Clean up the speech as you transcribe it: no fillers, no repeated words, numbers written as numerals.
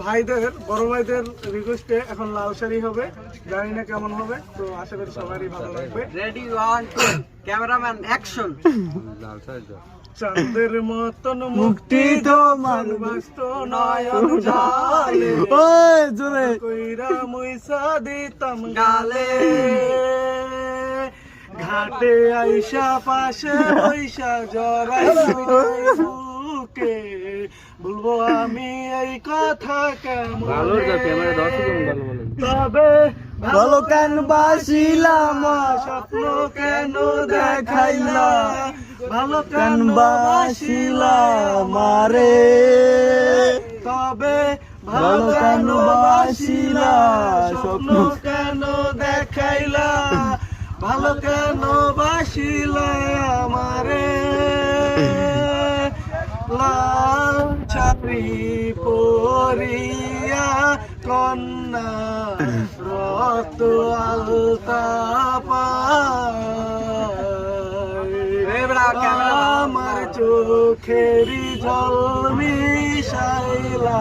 ভাইদের বড় ভাইদের রিকোয়েস্টে এখন লাল শাড়ি হবে, জানি না কেমন হবে, তো আশা করি সবারই ভালো লাগবে। Ready 1 2 cameraman action. চাঁদের মতন মুক্তি তোমার বাস্ত নয়ন জালে, ওই জোরে কইরা মুইসা দিতাম গালে ঘাটে আইসা পাশে পয়সা জড়াই বুকে, বলবো আমি এই কথা কেমন তবে ভালো কেন বাসিলাম স্বপ্ন কেন দেখাইলা, ভালো কেন কেন বাসিলাম রে, তবে ভালো কেন বাসিলা, স্বপ্ন কেন দেখাইলা, ভালো কেন বাসিলা আমারে, লাল ছাড়ি পরিয়া কন্যা রক্ত আলতা আমার চোখেরই জল মিশাইলা